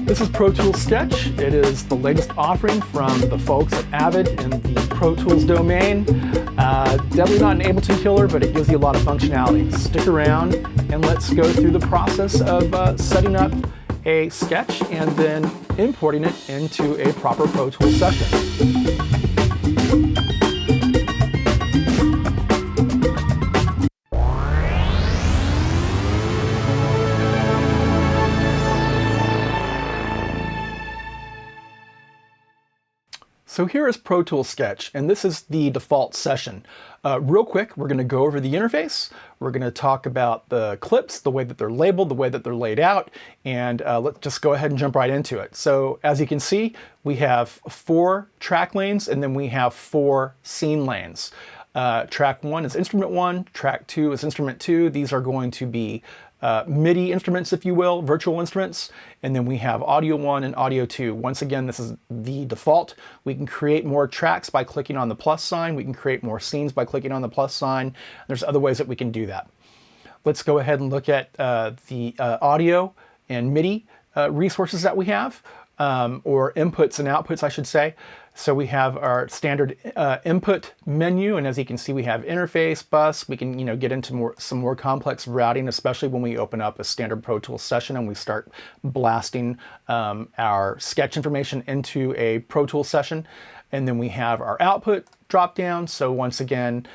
This is Pro Tools Sketch. It is the latest offering from the folks at Avid in the Pro Tools domain. Definitely not an Ableton killer, but it gives you a lot of functionality. Stick around and let's go through the process of setting up a sketch and then importing it into a proper Pro Tools session. So here is Pro Tools Sketch, and this is the default session. Real quick, we're going to go over the interface. We're going to talk about the clips, the way that they're labeled, the way that they're laid out, and let's just go ahead and jump right into it. So as you can see, we have 4 track lanes, and then we have 4 scene lanes. Track 1 is instrument 1, track 2 is instrument 2. These are going to be MIDI instruments, if you will, virtual instruments, and then we have audio 1 and audio 2. Once again, this is the default. We can create more tracks by clicking on the plus sign. We can create more scenes by clicking on the plus sign. There's other ways that we can do that. Let's go ahead and look at the audio and MIDI resources that we have, or inputs and outputs, I should say. So we have our standard input menu, and as you can see, we have interface, bus. We can, get into some more complex routing, especially when we open up a standard Pro Tools session and we start blasting our sketch information into a Pro Tools session. And then we have our output drop down. So once again,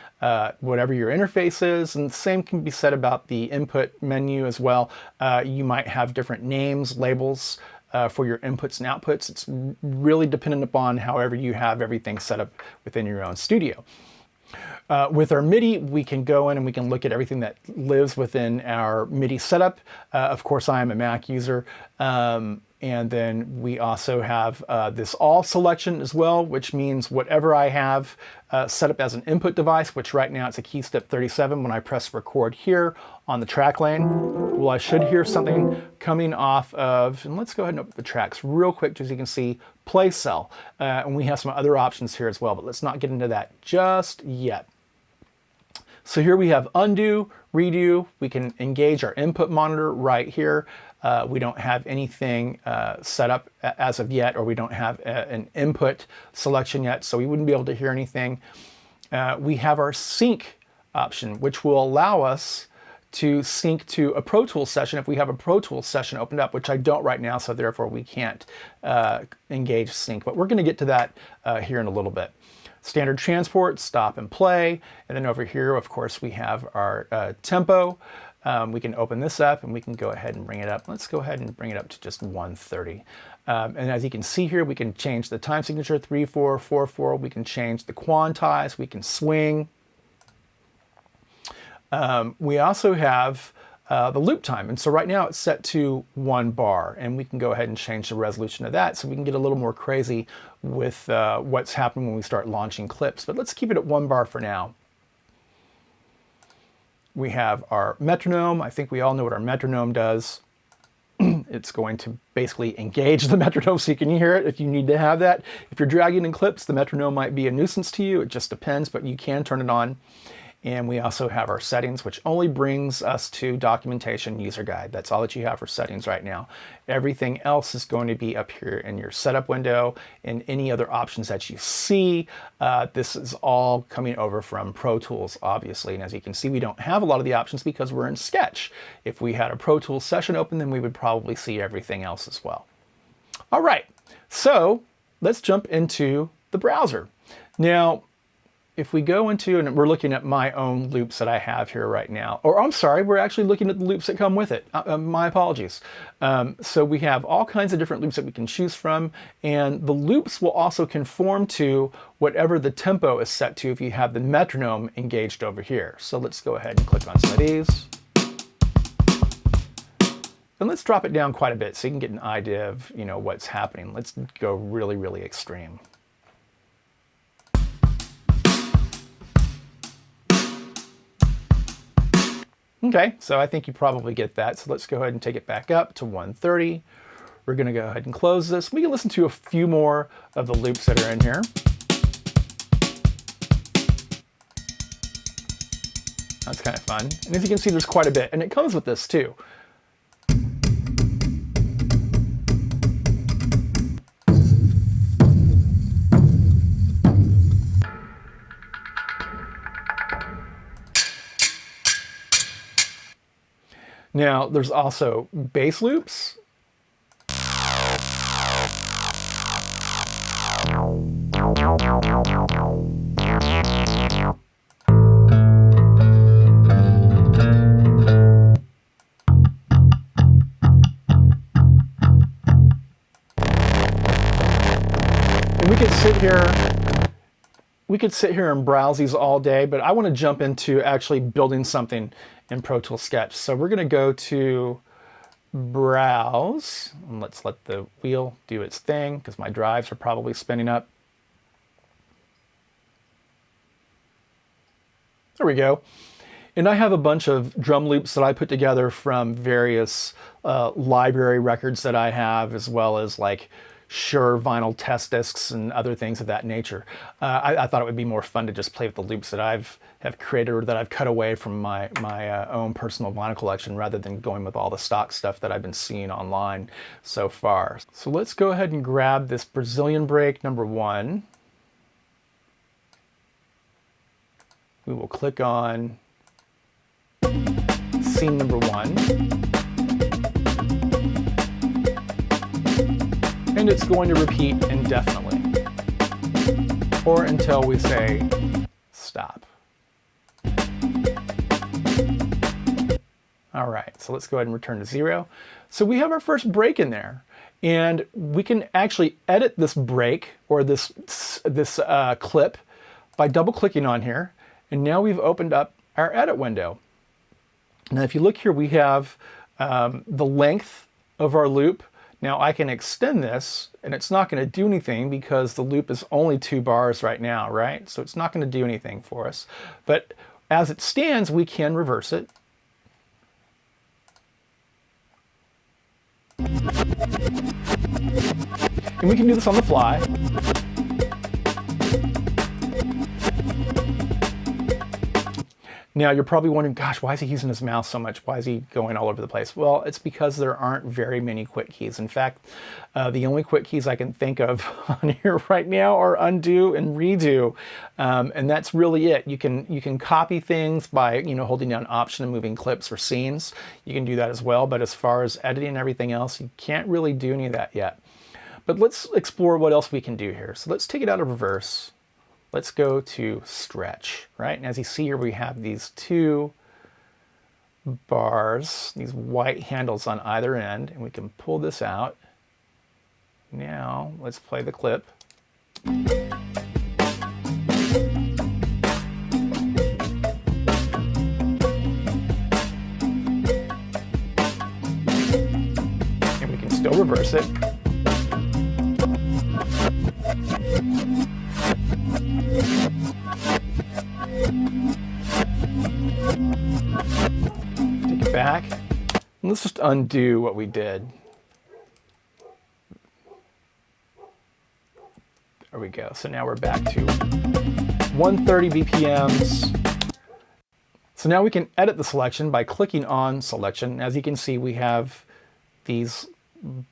whatever your interface is, and the same can be said about the input menu as well. You might have different names, labels, for your inputs and outputs. It's really dependent upon however you have everything set up within your own studio. With our MIDI, we can go in and we can look at everything that lives within our MIDI setup. Of course, I am a Mac user. And then we also have this all selection as well, which means whatever I have set up as an input device, which right now it's a keystep 37. When I press record here on the track lane, well, I should hear something coming off of, and let's go ahead and open the tracks real quick, as you can see, play cell. And we have some other options here as well, but let's not get into that just yet. So here we have undo, redo. We can engage our input monitor right here. We don't have anything set up as of yet, or we don't have an input selection yet, so we wouldn't be able to hear anything. We have our sync option, which will allow us to sync to a Pro Tools session if we have a Pro Tools session opened up, which I don't right now, so therefore we can't engage sync. But we're going to get to that here in a little bit. Standard transport, stop and play, and then over here, of course, we have our tempo. We can open this up and we can go ahead and bring it up. Let's go ahead and bring it up to just 130. And as you can see here, we can change the time signature 3/4, 4/4. We can change the quantize. We can swing. We also have the loop time. And so right now it's set to 1 bar, and we can go ahead and change the resolution of that so we can get a little more crazy with what's happening when we start launching clips. But let's keep it at 1 bar for now. We have our metronome. I think we all know what our metronome does. It's going to basically engage the metronome so you can hear it if you need to have that. If you're dragging in clips, the metronome might be a nuisance to you. It just depends, but you can turn it on. And we also have our settings, which only brings us to documentation user guide. That's all that you have for settings right now. Everything else is going to be up here in your setup window and any other options that you see. This is all coming over from Pro Tools, obviously. And as you can see, we don't have a lot of the options because we're in Sketch. If we had a Pro Tools session open, then we would probably see everything else as well. All right, so let's jump into the browser. Now, if we go into, and we're looking at my own loops that I have here right now, or I'm sorry, we're actually looking at the loops that come with it. My apologies. So we have all kinds of different loops that we can choose from, and the loops will also conform to whatever the tempo is set to if you have the metronome engaged over here. So let's go ahead and click on some of these. And let's drop it down quite a bit so you can get an idea of, what's happening. Let's go really, really extreme. Okay, so I think you probably get that. So let's go ahead and take it back up to 130. We're going to go ahead and close this. We can listen to a few more of the loops that are in here. That's kind of fun. And as you can see, there's quite a bit. And it comes with this too. Now, there's also bass loops. And we could sit here and browse these all day, but I want to jump into actually building something in Pro Tools Sketch. So we're going to go to Browse, and let's let the wheel do its thing because my drives are probably spinning up. There we go. And I have a bunch of drum loops that I put together from various library records that I have, as well as like Shure vinyl test discs and other things of that nature. I thought it would be more fun to just play with the loops that have created or that I've cut away from my own personal vinyl collection, rather than going with all the stock stuff that I've been seeing online so far. So let's go ahead and grab this Brazilian break number 1. We will click on scene number 1. And it's going to repeat indefinitely, or until we say stop. All right, so let's go ahead and return to 0. So we have our first break in there, and we can actually edit this break or this clip by double clicking on here. And now we've opened up our edit window. Now, if you look here, we have the length of our loop. Now I can extend this, and it's not going to do anything because the loop is only 2 bars right now, right? So it's not going to do anything for us. But as it stands, we can reverse it. And we can do this on the fly. Now you're probably wondering, gosh, why is he using his mouse so much? Why is he going all over the place? Well, it's because there aren't very many quick keys. In fact, the only quick keys I can think of on here right now are undo and redo, and that's really it. You can copy things by holding down Option and moving clips or scenes. You can do that as well, but as far as editing and everything else, you can't really do any of that yet. But let's explore what else we can do here. So let's take it out of reverse. Let's go to stretch, right? And as you see here, we have these 2 bars, these white handles on either end, and we can pull this out. Now, let's play the clip. And we can still reverse it. Take it back. And let's just undo what we did. There we go. So now we're back to 130 BPMs. So now we can edit the selection by clicking on selection. As you can see, we have these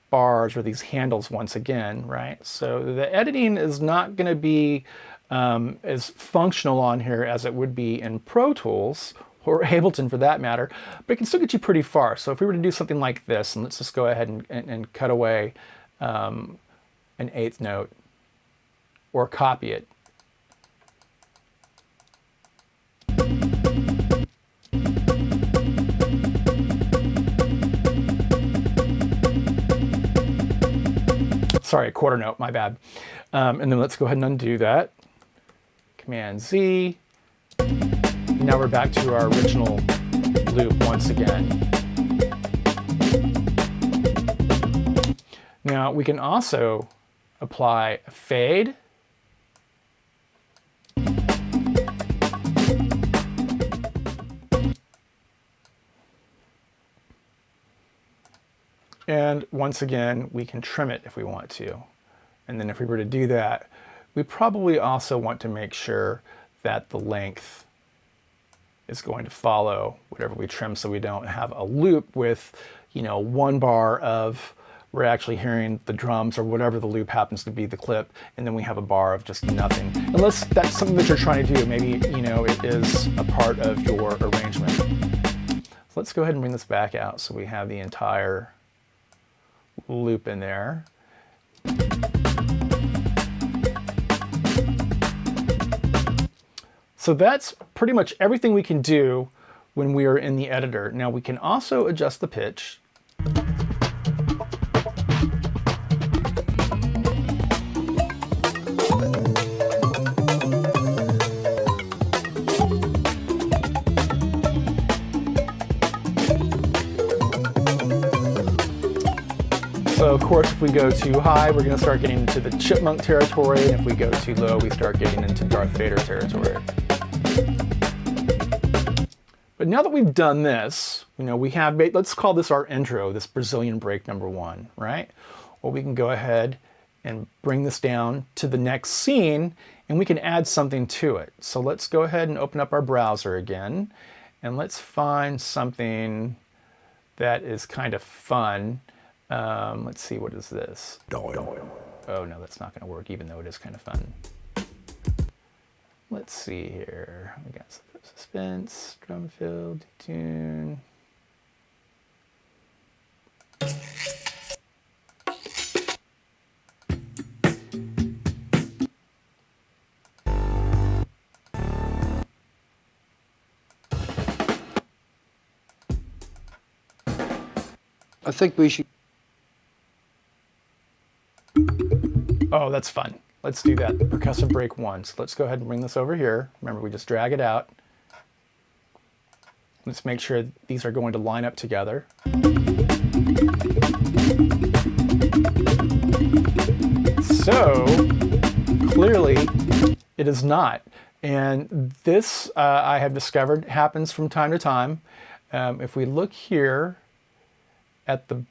bars or these handles once again, right? So the editing is not going to be as functional on here as it would be in Pro Tools or Ableton for that matter, but it can still get you pretty far. So if we were to do something like this, and let's just go ahead and cut away an 8th note or copy it. Sorry, a quarter note, my bad. And then let's go ahead and undo that. Command Z. And now we're back to our original loop once again. Now we can also apply a fade. And once again, we can trim it if we want to. And then if we were to do that, we probably also want to make sure that the length is going to follow whatever we trim, so we don't have a loop with, 1 bar of we're actually hearing the drums or whatever the loop happens to be, the clip, and then we have a bar of just nothing. Unless that's something that you're trying to do. Maybe, it is a part of your arrangement. So let's go ahead and bring this back out so we have the entire loop in there. So that's pretty much everything we can do when we are in the editor. Now we can also adjust the pitch. So of course, if we go too high, we're going to start getting into the chipmunk territory, and if we go too low, we start getting into Darth Vader territory. But now that we've done this, we have, let's call this our intro, this Brazilian break number 1, right? Well, we can go ahead and bring this down to the next scene, and we can add something to it. So let's go ahead and open up our browser again, and let's find something that is kind of fun. Let's see, what is this? Oh no, that's not going to work, even though it is kind of fun. Let's see here. We got suspense, drum fill, tune. I think we should. Oh, that's fun. Let's do that. Percussive break 1. So let's go ahead and bring this over here. Remember, we just drag it out. Let's make sure these are going to line up together. So clearly it is not. And this, I have discovered, happens from time to time. If we look here at the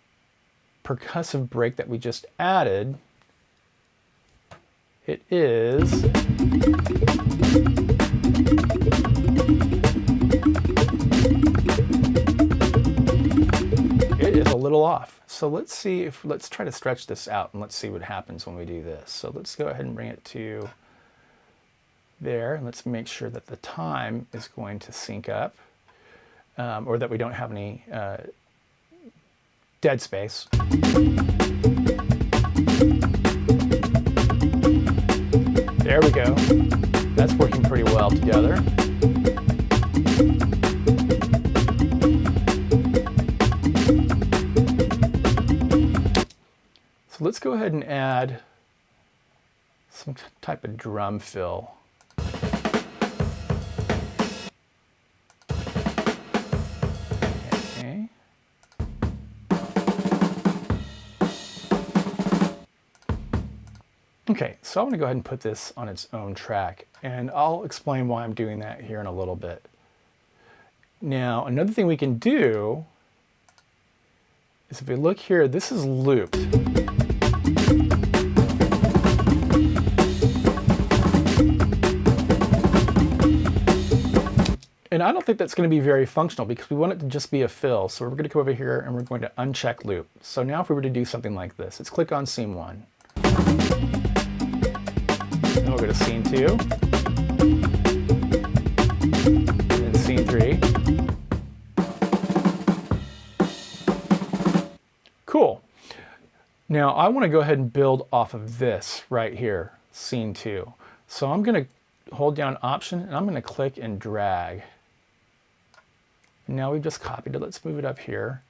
percussive break that we just added, it is a little off. So let's see if, let's try to stretch this out and let's see what happens when we do this. So let's go ahead and bring it to there, and let's make sure that the time is going to sync up, or that we don't have any dead space. There we go. That's working pretty well together. So let's go ahead and add some type of drum fill. Okay. Okay, so I'm going to go ahead and put this on its own track, and I'll explain why I'm doing that here in a little bit. Now, another thing we can do is if we look here, this is looped. And I don't think that's going to be very functional because we want it to just be a fill. So we're going to come over here and we're going to uncheck loop. So now if we were to do something like this, let's click on scene 1. Then we'll go to scene 2. And then scene 3. Cool. Now I want to go ahead and build off of this right here, scene 2. So I'm going to hold down Option and I'm going to click and drag. And now we've just copied it. Let's move it up here.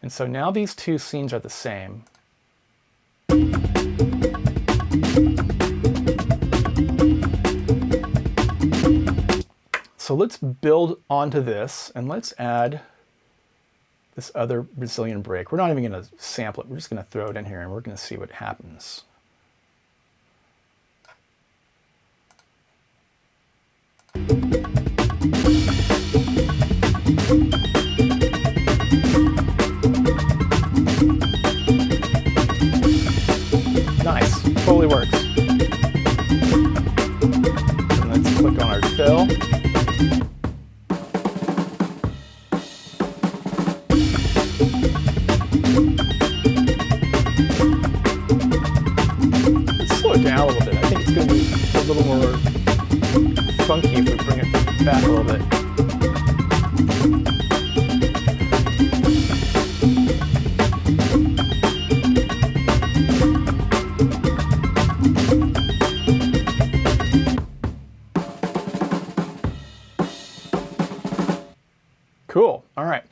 And so now these two scenes are the same. So let's build onto this and let's add this other Brazilian break. We're not even going to sample it. We're just going to throw it in here and we're going to see what happens. Nice, totally works. And let's click on our fill. Let's slow it down a little bit. I think it's going to be a little more funky if we bring it Cool. All right.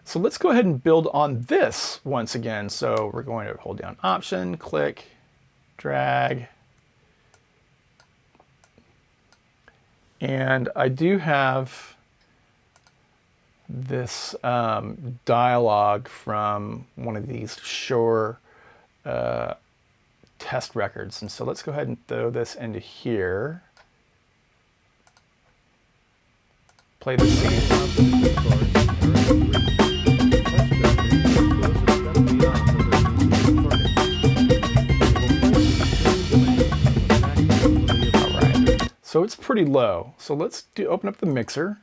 So let's go ahead and build on this once again. So we're going to hold down Option, click, drag. And I do have this dialogue from one of these Shure test records. And so let's go ahead and throw this into here. Play the scene. All right, so it's pretty low. So let's open up the mixer.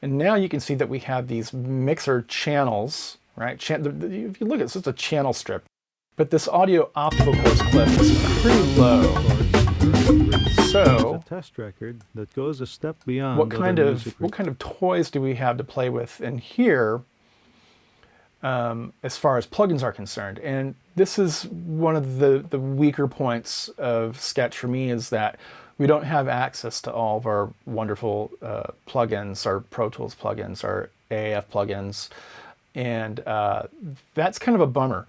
And now you can see that we have these mixer channels, right? If you look at this, it's a channel strip. But this audio optical course clip is pretty low. So, a test record that goes a step beyond what kind of toys do we have to play with in here as far as plugins are concerned? And this is one of the weaker points of Sketch for me, is that we don't have access to all of our wonderful plugins, our Pro Tools plugins, our AAF plugins, and that's kind of a bummer.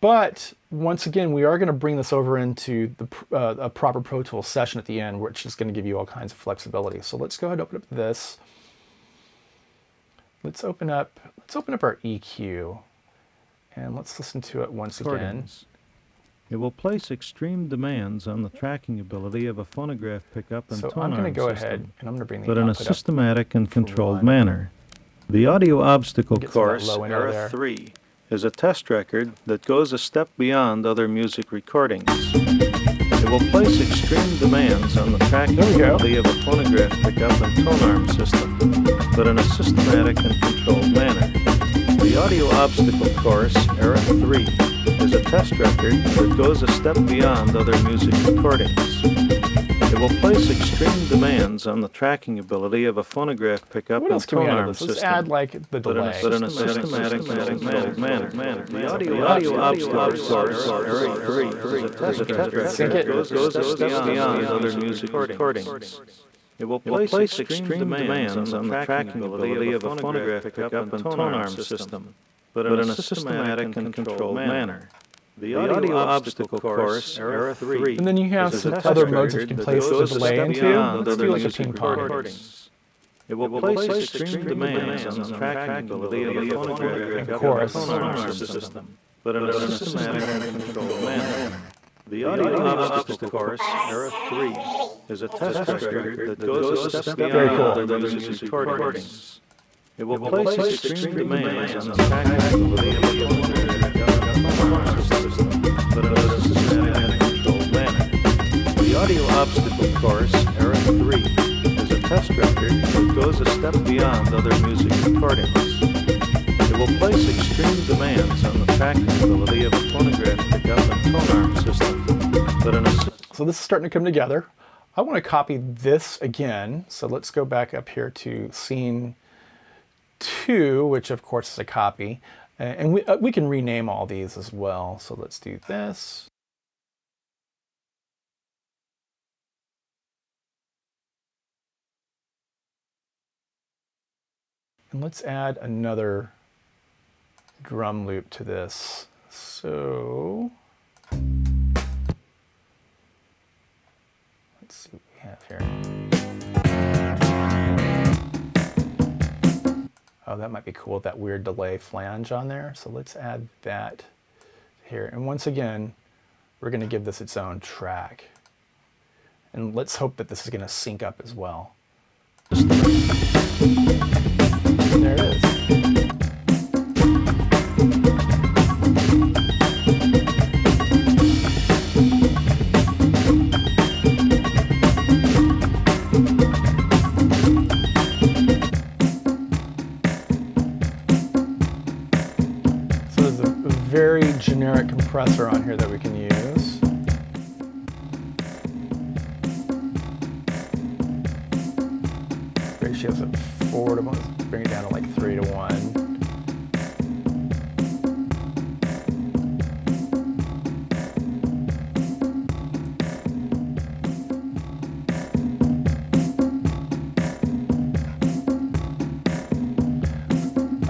But once again, we are going to bring this over into a proper Pro Tools session at the end, which is going to give you all kinds of flexibility. So let's go ahead and open up this. Let's open up our EQ, and let's listen to it once again. It will place extreme demands on the tracking ability of a phonograph pickup and So tone I'm going to arm go system, ahead and I'm going to bring the but in a output up. systematic and controlled manner. The audio obstacle Get some of that course, low end Era there. 3, is a test record that goes a step beyond other music recordings. It will place extreme demands on the tracking There we go. ability of a phonograph pickup and tone arm system, but in a systematic and controlled manner. The audio obstacle course, Era 3, is a test record that goes a step beyond other music recordings. It will place extreme demands on the tracking ability of a phonograph pickup What and else can we tone add to arm this? Let's system, add like the delay. but in a systematic manner. The audio obstacle course, Era 3, is a test record that goes a step beyond other music recordings. It will place extreme demands on the tracking ability of a phonograph pickup and tone arm system, but in a systematic and controlled manner. The audio obstacle course, Era 3, And then you have some other modes that you can place the delay into. Let's do like a ping pong. It will place extreme demands on the tracking ability of a phonograph pickup chorus. and tone arm system, but in a systematic and controlled manner. The audio obstacle course, Era 3, is a test record that goes a step beyond other music recordings. It will place extreme demands on the tracking ability of a phonograph pickup and tone arm system, but in a systematic and controlled manner. The audio obstacle course, Era 3, is a test record that goes a step beyond other music recordings. It will place extreme demands on the tracking ability of a phonograph pickup and tone arm system, but in a... So this is starting to come together. I want to copy this again. So let's go back up here to scene 2, which of course is a copy. And we can rename all these as well. So let's do this. And let's add another drum loop to this. So let's see what we have here. Oh, that might be cool with that weird delay flange on there. So let's add that here. And once again, we're going to give this its own track. And let's hope that this is going to sync up as well. There it is. So there's a very generic compressor on here that we can use. Ratio's at 4 to 1. Let's bring it down to like 3 to 1.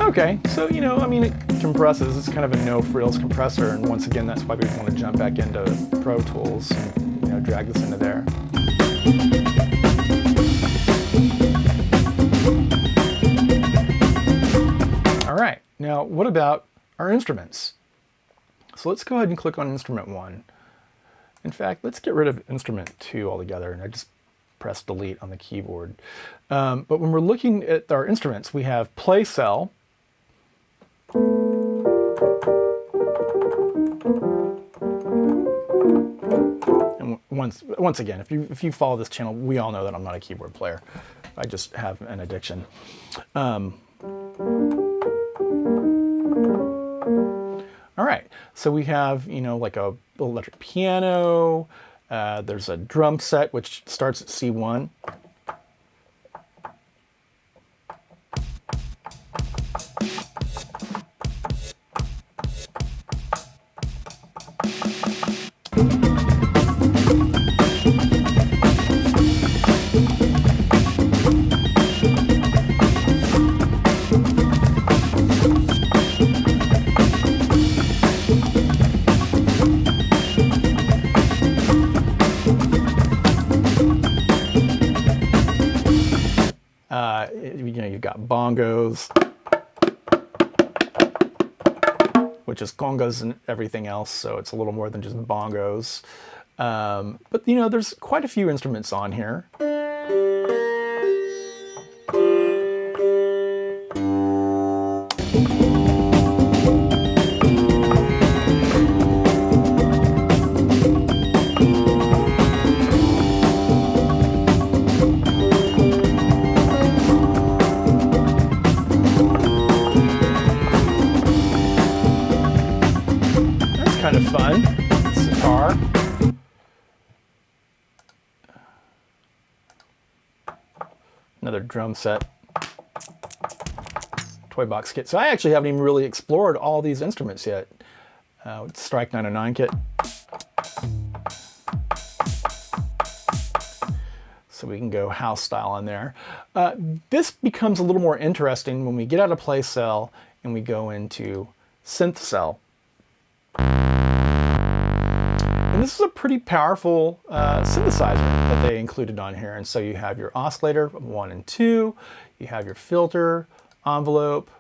Okay, so you know, I mean, it compresses. It's kind of a no-frills compressor, and once again, that's why we want to jump back into Pro Tools and, you know, drag this into there. All right, now what about our instruments? So let's go ahead and click on Instrument 1. In fact, let's get rid of Instrument 2 altogether, and I just press Delete on the keyboard. But when we're looking at our instruments, we have Play Cell. And once again, if you follow this channel, we all know that I'm not a keyboard player. I just have an addiction. All right, so we have, you know, like a electric piano. There's a drum set which starts at C1. You know, you've got bongos, which is congas and everything else, so it's a little more than just bongos. But you know, there's quite a few instruments on here. Kind of fun. Sitar. Another drum set. Toy box kit. So I actually haven't even really explored all these instruments yet. Strike 909 kit. So we can go house style on there. This becomes a little more interesting when we get out of Play Cell and we go into Synth Cell. And this is a pretty powerful synthesizer that they included on here. And so you have your oscillator 1 and 2, you have your filter, envelope,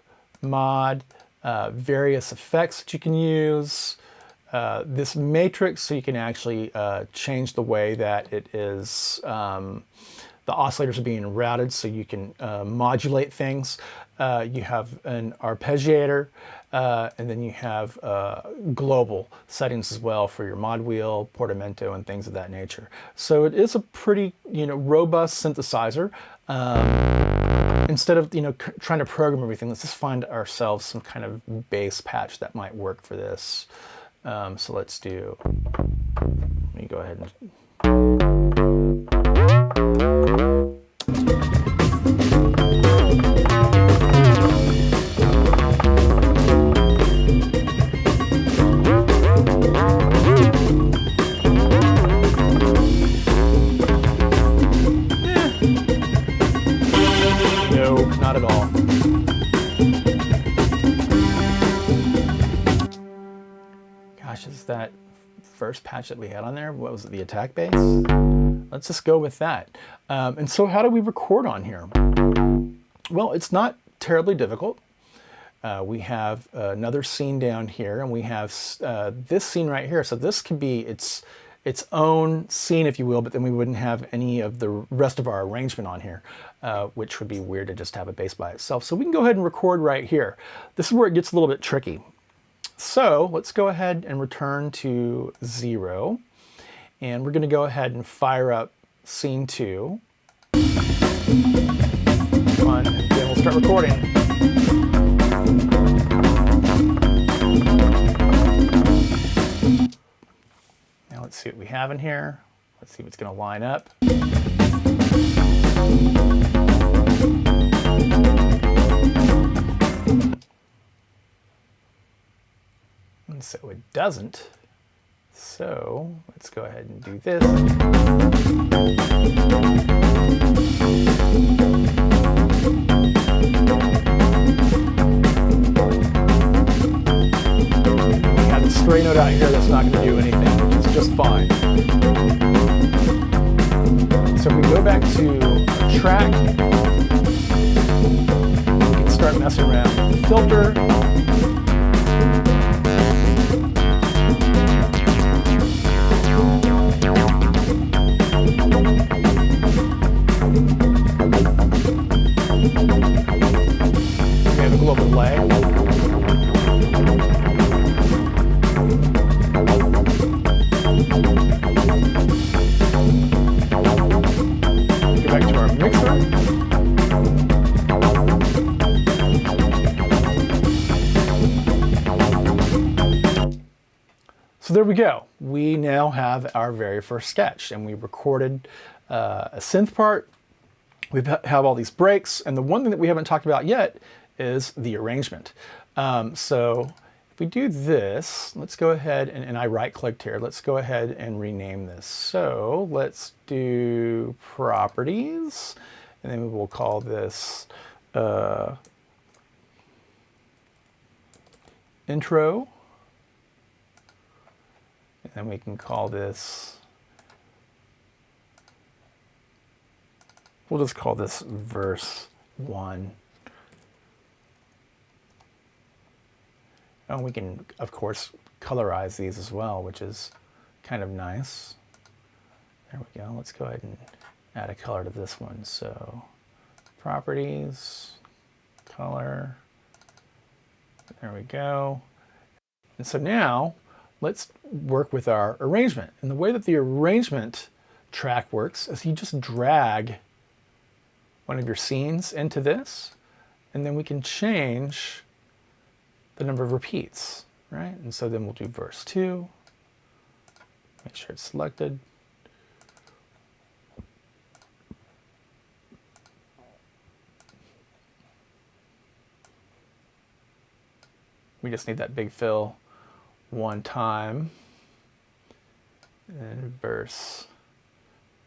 mod, various effects that you can use, this matrix, so you can actually change the way that it is, the oscillators are being routed, so you can modulate things. You have an arpeggiator, and then you have global settings as well for your mod wheel, portamento, and things of that nature. So it is a pretty, you know, robust synthesizer. Instead of, you know, trying to program everything, let's just find ourselves some kind of bass patch that might work for this. So let's do. Let me go ahead and. Not at all. Gosh, is that first patch that we had on there? What was it, the attack bass? Let's just go with that. And so how do we record on here? Well, it's not terribly difficult. We have another scene down here, and we have this scene right here. So this could be its own scene, if you will, but then we wouldn't have any of the rest of our arrangement on here, which would be weird to just have a bass by itself. So we can go ahead and record right here. This is where it gets a little bit tricky. So let's go ahead and return to 0. And we're going to go ahead and fire up scene 2. And then we'll start recording. Now let's see what we have in here. Let's see what's going to line up. And so it doesn't. So let's go ahead and do this. out here that's not going to do anything, which is just fine. So if we go back to track, we can start messing around with the filter. We have a global delay. Go back to our mixer. So there we go. We now have our very first sketch, and we recorded a synth part. We have all these breaks, and the one thing that we haven't talked about yet is the arrangement. So if we do this, let's go ahead, and I right-clicked here. Let's go ahead and rename this. So let's do properties, and then we will call this intro. And then we can call this, we'll just call this verse 1. And we can, of course, colorize these as well, which is kind of nice. There we go. Let's go ahead and add a color to this one. So properties, color, there we go. And so now let's work with our arrangement. And the way that the arrangement track works is you just drag one of your scenes into this, and then we can change the number of repeats, right? And so then we'll do verse 2, make sure it's selected. We just need that big fill one time. And verse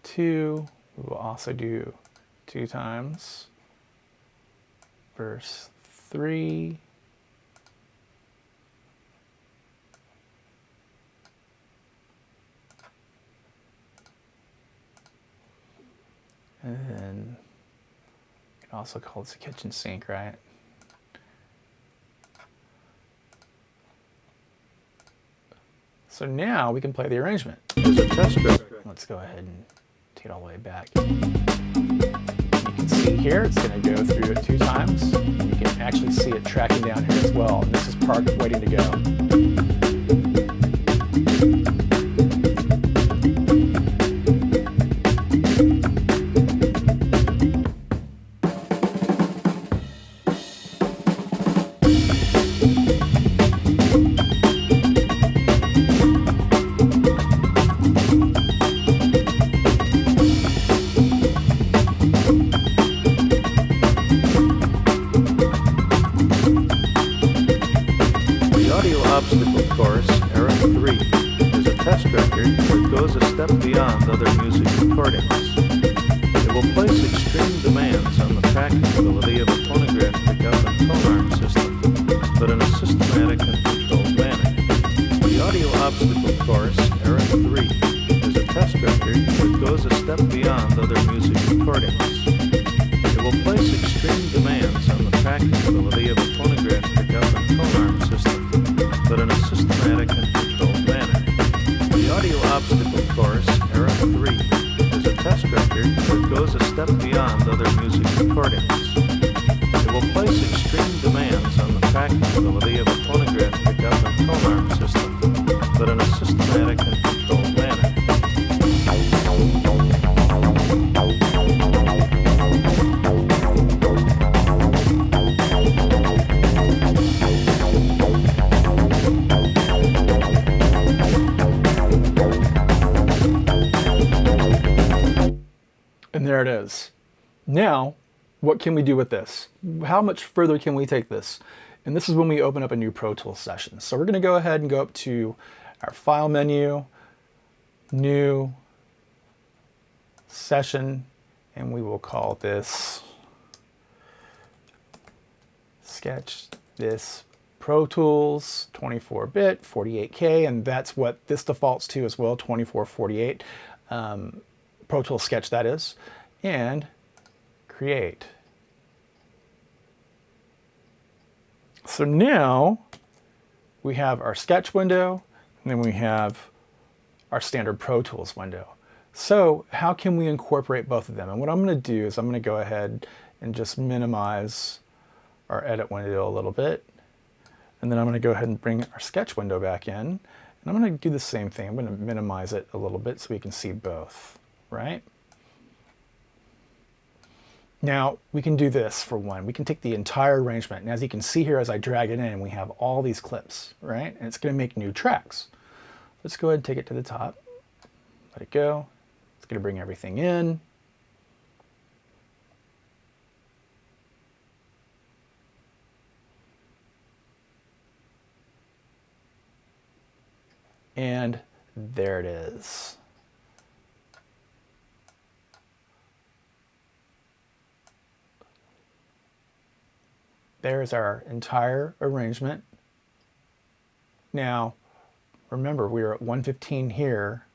2, we will also do 2 times. Verse 3. And then you can also call this a kitchen sink, right? So now we can play the arrangement. Let's go ahead and take it all the way back. You can see here it's going to go through it 2 times. You can actually see it tracking down here as well. And this is part waiting to go. Obstacle Course, Era 3, is a test record that goes a step beyond other music recordings. It will place extreme demands on the tracking ability of a phonograph pickup and tone arm system, but in a systematic and controlled manner. The Audio Obstacle Course, Era 3, is a test record that goes a step beyond other music recordings. It will place extreme demands on the tracking ability of a phonograph pickup and tone arm system, but in a systematic and controlled manner. The Audio Obstacle Course, Era 3, is a test record that goes a step beyond other music recordings. It will place extreme demands on the tracking ability of a phonograph pickup and tone arm system, but in a systematic and controlled manner. And there it is. Now, what can we do with this? How much further can we take this? And this is when we open up a new Pro Tools session. So we're going to go ahead and go up to our File menu, New, Session, and we will call this Sketch This Pro Tools, 24-bit, 48K, and that's what this defaults to as well, 2448. Pro Tools Sketch, that is. And create. So now we have our Sketch window, and then we have our standard Pro Tools window. So how can we incorporate both of them? And what I'm going to do is I'm going to go ahead and just minimize our edit window a little bit. And then I'm going to go ahead and bring our Sketch window back in. And I'm going to do the same thing. I'm going to minimize it a little bit so we can see both, right? Now, we can do this for one. We can take the entire arrangement. And as you can see here, as I drag it in, we have all these clips, right? And it's going to make new tracks. Let's go ahead and take it to the top. Let it go. It's going to bring everything in. And there it is. There's our entire arrangement. Now, remember, we were at 115 here.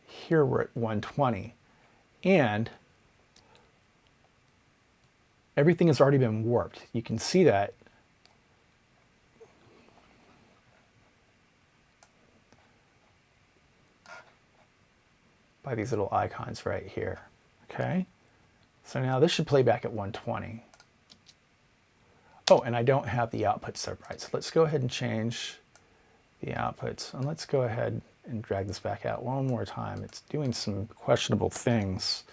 Here we're at 120. And everything has already been warped. You can see that. By these little icons right here. Okay? So now this should play back at 120. Oh, and I don't have the output set right. So let's go ahead and change the outputs. And let's go ahead and drag this back out one more time. It's doing some questionable things,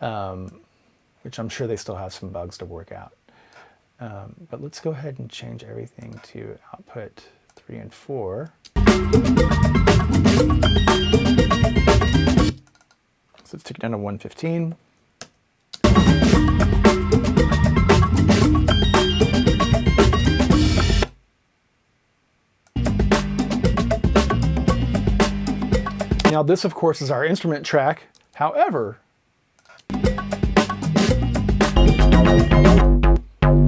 which I'm sure they still have some bugs to work out. But let's go ahead and change everything to output 3 and 4. So let's take it down to 115. Now this, of course, is our instrument track. However,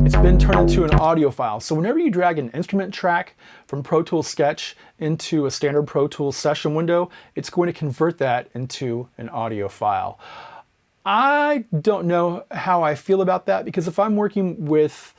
it's been turned into an audio file. So whenever you drag an instrument track from Pro Tools Sketch into a standard Pro Tools session window, it's going to convert that into an audio file. I don't know how I feel about that, because if I'm working with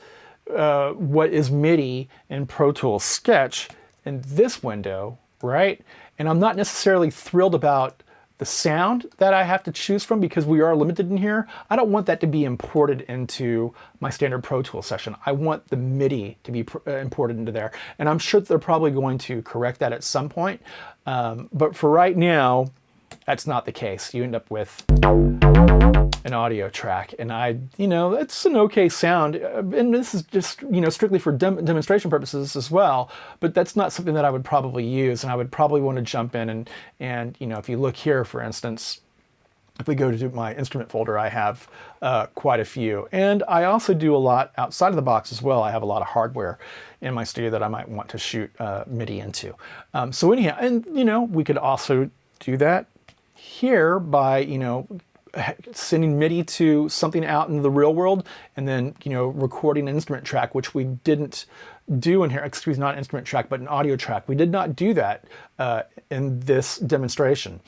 what is MIDI in Pro Tools Sketch in this window, right? And I'm not necessarily thrilled about the sound that I have to choose from because we are limited in here. I don't want that to be imported into my standard Pro Tools session. I want the MIDI to be imported into there. And I'm sure that they're probably going to correct that at some point. But for right now, that's not the case. You end up with an audio track, and it's an okay sound, and this is just strictly for demonstration purposes as well, but that's not something that I would probably use, and I would probably want to jump in and if you look here, for instance, if we go to my instrument folder, I have quite a few, and I also do a lot outside of the box as well. I have a lot of hardware in my studio that I might want to shoot MIDI into. So anyhow, and we could also do that here by sending MIDI to something out in the real world, and then recording an instrument track, which we didn't do in here. Excuse me, not an instrument track, but an audio track. We did not do that in this demonstration,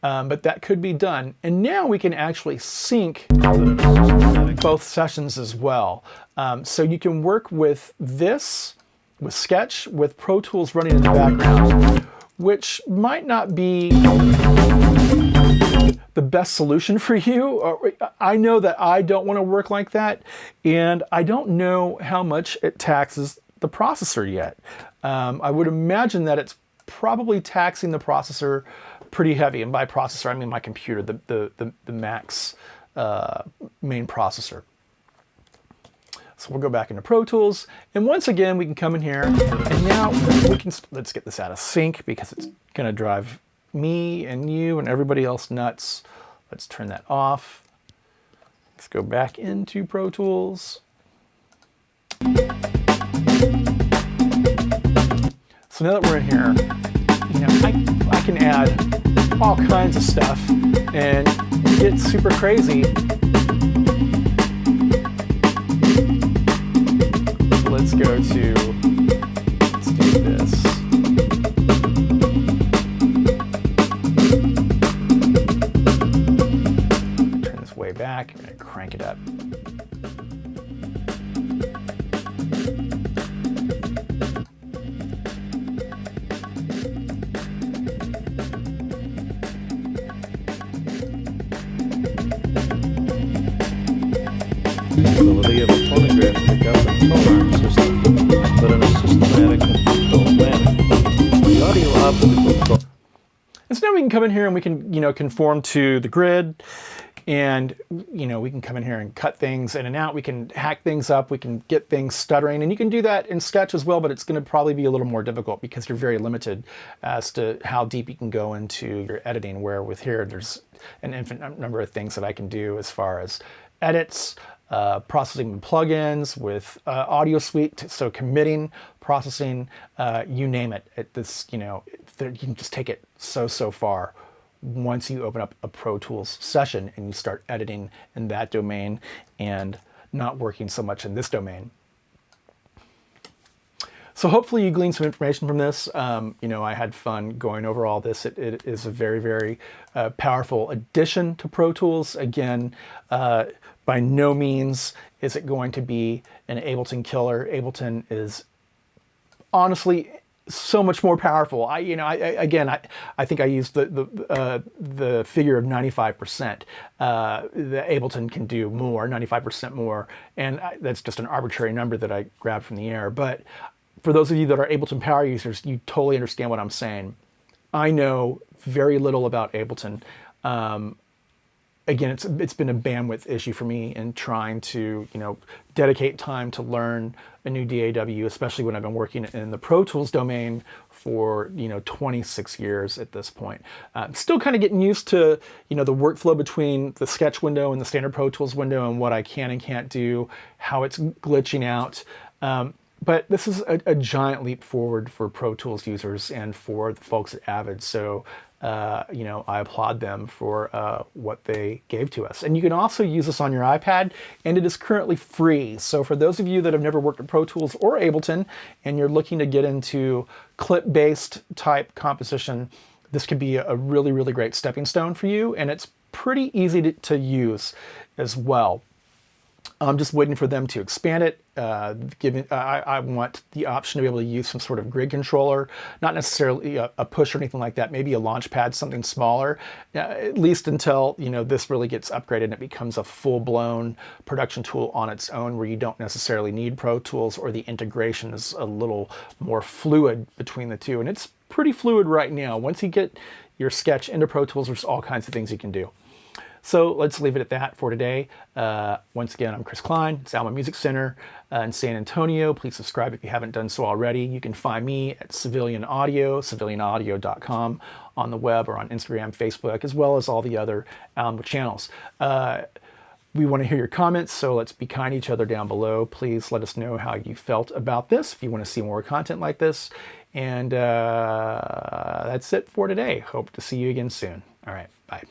but that could be done. And now we can actually sync both sessions as well. So you can work with this, with Sketch, with Pro Tools running in the background, which might not be the best solution for you. I know that I don't want to work like that, and I don't know how much it taxes the processor yet. I would imagine that it's probably taxing the processor pretty heavy, and by processor I mean my computer, the Mac's main processor. So we'll go back into Pro Tools, and once again we can come in here, and now let's get this out of sync because it's going to drive me and you and everybody else nuts. Let's turn that off. Let's go back into Pro Tools. So now that we're in here, I can add all kinds of stuff and get super crazy. So let's go to, let's do this. Turn this way back, I'm gonna crank it up. Ability of a phonograph to pick up a tone arm system, but in a systematic and controlled manner. The audio obstacle. And so now we can come in here and we can, conform to the grid, and, we can come in here and cut things in and out. We can hack things up. We can get things stuttering, and you can do that in Sketch as well, but it's going to probably be a little more difficult because you're very limited as to how deep you can go into your editing, where with here, there's an infinite number of things that I can do as far as edits, processing with plugins, with audio suite, so committing, processing, you name it. You can just take it so far once you open up a Pro Tools session and you start editing in that domain and not working so much in this domain. So hopefully you gleaned some information from this. I had fun going over all this. It is a very, very powerful addition to Pro Tools. Again, by no means is it going to be an Ableton killer. Ableton is honestly so much more powerful. I think I used the figure of 95%. The Ableton can do more, 95% more, and that's just an arbitrary number that I grabbed from the air. But for those of you that are Ableton power users, you totally understand what I'm saying. I know very little about Ableton. Again, it's been a bandwidth issue for me in trying to, dedicate time to learn a new DAW, especially when I've been working in the Pro Tools domain for, 26 years at this point. Still kind of getting used to, the workflow between the Sketch window and the standard Pro Tools window and what I can and can't do, how it's glitching out. But this is a giant leap forward for Pro Tools users and for the folks at Avid. So, I applaud them for what they gave to us. And you can also use this on your iPad, and it is currently free. So for those of you that have never worked at Pro Tools or Ableton, and you're looking to get into clip-based type composition, this could be a really, really great stepping stone for you. And it's pretty easy to use as well. I'm just waiting for them to expand it. I want the option to be able to use some sort of grid controller, not necessarily a push or anything like that, maybe a launch pad, something smaller, at least until, this really gets upgraded and it becomes a full-blown production tool on its own where you don't necessarily need Pro Tools, or the integration is a little more fluid between the two. And it's pretty fluid right now. Once you get your Sketch into Pro Tools, there's all kinds of things you can do. So let's leave it at that for today. Once again, I'm Chris Cline. It's Alma Music Center in San Antonio. Please subscribe if you haven't done so already. You can find me at Civilian Audio, civilianaudio.com, on the web or on Instagram, Facebook, as well as all the other Alma channels. We want to hear your comments, so let's be kind to each other down below. Please let us know how you felt about this, if you want to see more content like this. And that's it for today. Hope to see you again soon. All right, bye.